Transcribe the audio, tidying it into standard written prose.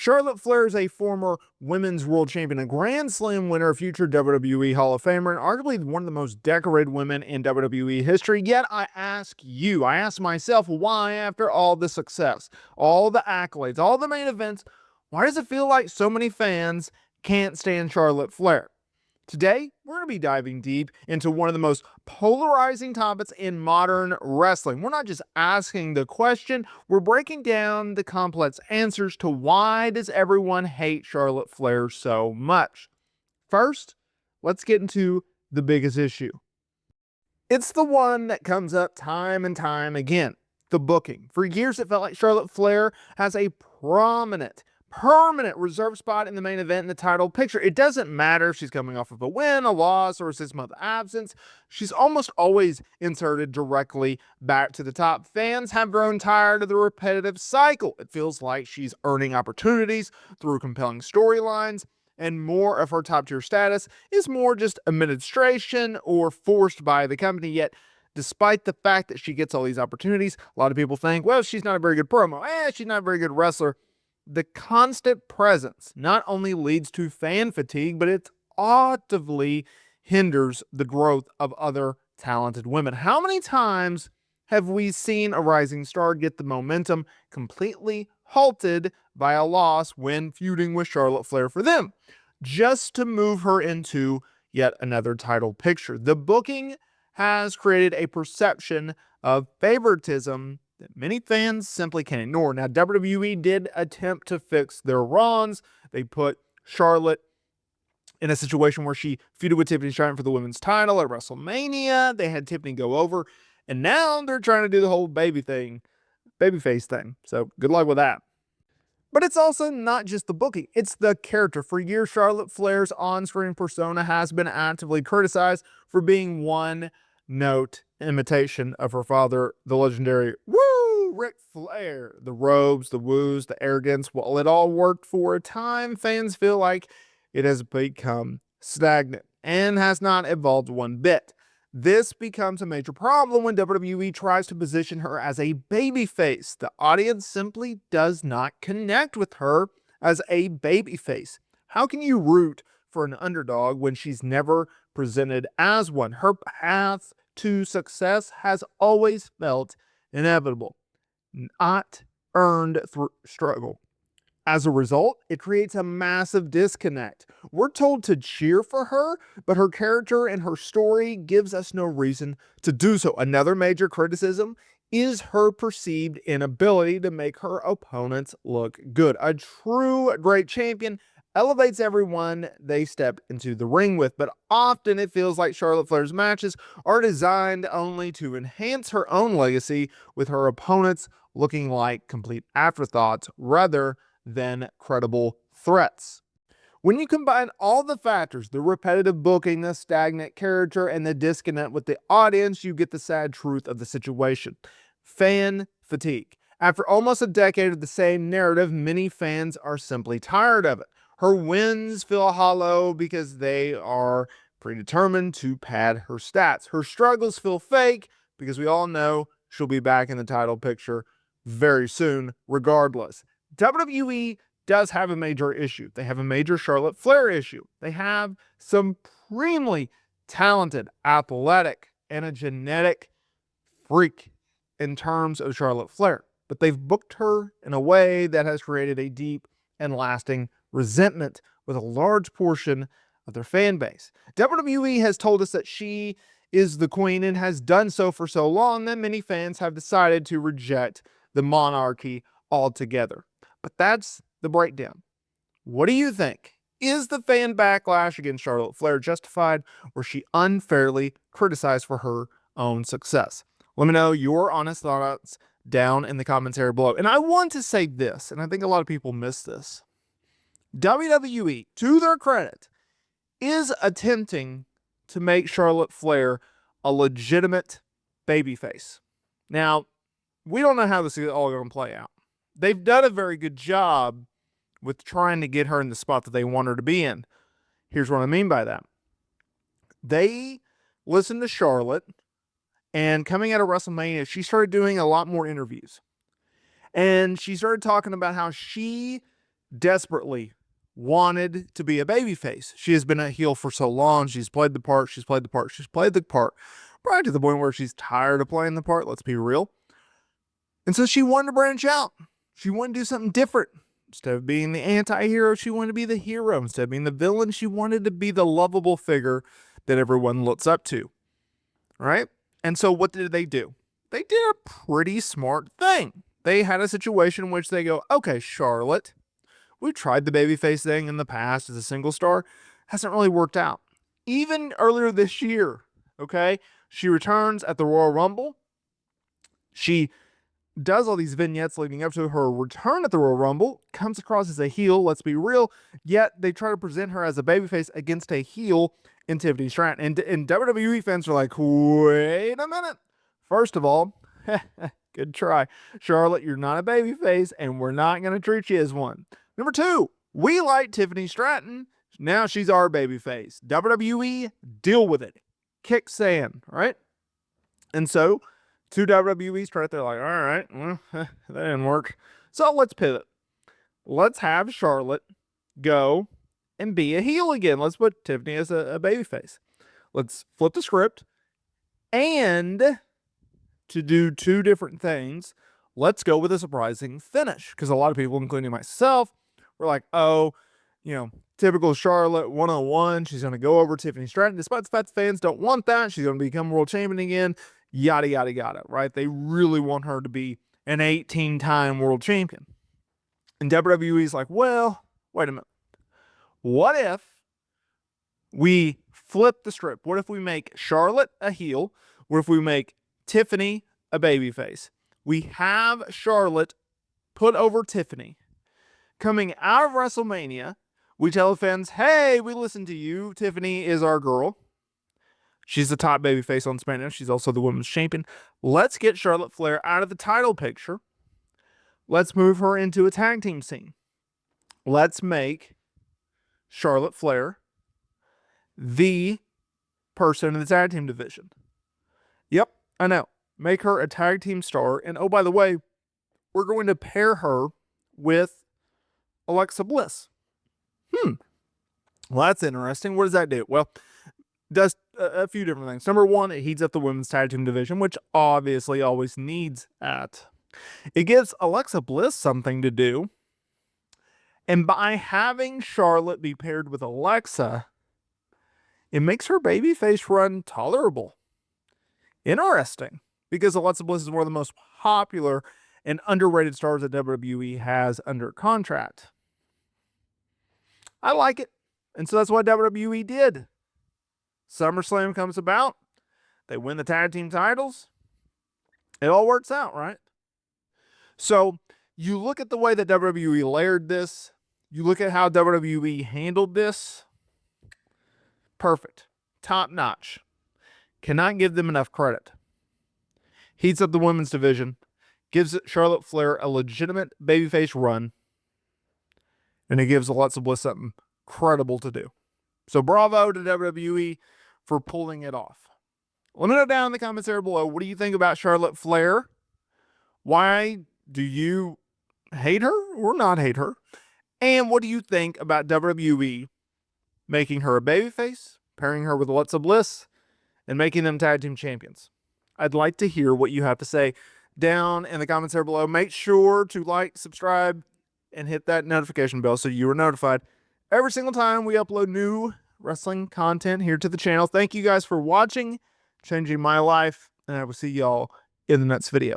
Charlotte Flair is a former women's world champion, a Grand Slam winner, a future WWE Hall of Famer, and arguably one of the most decorated women in WWE history. Yet I ask myself, why, after all the success, all the accolades, all the main events, why does it feel like so many fans can't stand Charlotte Flair? Today, we're going to be diving deep into one of the most polarizing topics in modern wrestling. We're not just asking the question, we're breaking down the complex answers to why does everyone hate Charlotte Flair so much. First, let's get into the biggest issue. It's the one that comes up time and time again, the booking. For years, it felt like Charlotte Flair has a permanent reserve spot in the main event in the title picture. It doesn't matter if she's coming off of a win, a loss, or a 6-month absence. She's almost always inserted directly back to the top. Fans have grown tired of the repetitive cycle. It feels like she's earning opportunities through compelling storylines, and more of her top-tier status is more just administration or forced by the company. Yet, despite the fact that she gets all these opportunities, a lot of people think, well, she's not a very good promo. She's not a very good wrestler. The constant presence not only leads to fan fatigue, but it actively hinders the growth of other talented women. How many times have we seen a rising star get the momentum completely halted by a loss when feuding with Charlotte Flair for them, just to move her into yet another title picture? The booking has created a perception of favoritism that many fans simply can't ignore. Now, WWE did attempt to fix their wrongs. They put Charlotte in a situation where she feuded with Tiffany Stratton for the women's title at WrestleMania. They had Tiffany go over, and now they're trying to do the whole babyface thing. So good luck with that. But it's also not just the booking, it's the character. For years, Charlotte Flair's on-screen persona has been actively criticized for being one-note imitation of her father, the legendary Ric Flair. The robes, the woos, the arrogance, while it all worked for a time, fans feel like it has become stagnant and has not evolved one bit. This becomes a major problem when WWE tries to position her as a babyface. The audience simply does not connect with her as a babyface. How can you root for an underdog when she's never presented as one? Her path to success has always felt inevitable, not earned through struggle. As a result, it creates a massive disconnect. We're told to cheer for her, but her character and her story gives us no reason to do so. Another major criticism is her perceived inability to make her opponents look good. A true great champion elevates everyone they step into the ring with, but often it feels like Charlotte Flair's matches are designed only to enhance her own legacy, with her opponents looking like complete afterthoughts rather than credible threats. When you combine all the factors, the repetitive booking, the stagnant character, and the disconnect with the audience, you get the sad truth of the situation: fan fatigue. After almost a decade of the same narrative, many fans are simply tired of it. Her wins feel hollow because they are predetermined to pad her stats. Her struggles feel fake because we all know she'll be back in the title picture very soon regardless. WWE does have a major issue. They have a major Charlotte Flair issue. They have supremely talented, athletic, and a genetic freak in terms of Charlotte Flair. But they've booked her in a way that has created a deep and lasting resentment with a large portion of their fan base. WWE has told us that she is the queen and has done so for so long that many fans have decided to reject the monarchy altogether. But that's the breakdown. What do you think? Is the fan backlash against Charlotte Flair justified, or is she unfairly criticized for her own success? Let me know your honest thoughts down in the commentary below. And I want to say this, and I think a lot of people miss this. WWE, to their credit, is attempting to make Charlotte Flair a legitimate babyface. Now, we don't know how this is all going to play out. They've done a very good job with trying to get her in the spot that they want her to be in. Here's what I mean by that. They listened to Charlotte, and coming out of WrestleMania, she started doing a lot more interviews. And she started talking about how she desperately wanted to be a babyface. She has been a heel for so long. She's played the part, she's played the part, she's played the part, probably to the point where she's tired of playing the part, let's be real. And so she wanted to branch out. She wanted to do something different. Instead of being the anti-hero, she wanted to be the hero. Instead of being the villain, she wanted to be the lovable figure that everyone looks up to. Right? And so what did they do? They did a pretty smart thing. They had a situation in which they go, okay, Charlotte, we tried the babyface thing in the past as a single star. Hasn't really worked out. Even earlier this year, okay, she returns at the Royal Rumble. She does all these vignettes leading up to her return at the Royal Rumble, comes across as a heel, let's be real, yet they try to present her as a babyface against a heel in Tiffany Stratton. And WWE fans are like, wait a minute. First of all, good try. Charlotte, you're not a babyface, and we're not going to treat you as one. Number two, we like Tiffany Stratton. Now she's our babyface. WWE, deal with it. Kick sand, right? And so, two WWE's right there like, all right, well, that didn't work. So let's pivot. Let's have Charlotte go and be a heel again. Let's put Tiffany as a babyface. Let's flip the script. And to do two different things, let's go with a surprising finish. Because a lot of people, including myself, were like, oh, typical Charlotte 101. She's going to go over Tiffany Stratton. Despite the fact the fans don't want that, she's going to become world champion again. Yada, yada, yada, right? They really want her to be an 18-time world champion. And WWE's like, well, wait a minute. What if we flip the script? What if we make Charlotte a heel? What if we make Tiffany a babyface? We have Charlotte put over Tiffany. Coming out of WrestleMania, we tell fans, hey, we listen to you. Tiffany is our girl. She's the top babyface on SmackDown. She's also the women's champion. Let's get Charlotte Flair out of the title picture. Let's move her into a tag team scene. Let's make Charlotte Flair the person in the tag team division. Yep, I know. Make her a tag team star. And oh, by the way, we're going to pair her with Alexa Bliss. Well, that's interesting. What does that do? Well, does a few different things. Number one, it heats up the women's tag team division, which obviously always needs that. It gives Alexa Bliss something to do. And by having Charlotte be paired with Alexa, it makes her babyface run tolerable. Interesting. Because Alexa Bliss is one of the most popular and underrated stars that WWE has under contract. I like it. And so that's what WWE did. SummerSlam comes about. They win the tag team titles. It all works out, right? So you look at the way that WWE layered this. You look at how WWE handled this. Perfect. Top notch. Cannot give them enough credit. Heats up the women's division. Gives Charlotte Flair a legitimate babyface run. And it gives Alexa Bliss something credible to do. So bravo to WWE for pulling it off. Let me know down in the comments there below. What do you think about Charlotte Flair? Why do you hate her or not hate her? And what do you think about WWE making her a babyface, pairing her with Alexa Bliss, and making them tag team champions? I'd like to hear what you have to say down in the comments there below. Make sure to like, subscribe, and hit that notification bell so you are notified every single time we upload new wrestling content here to the channel. Thank you guys for watching, changing my life, and I will see y'all in the next video.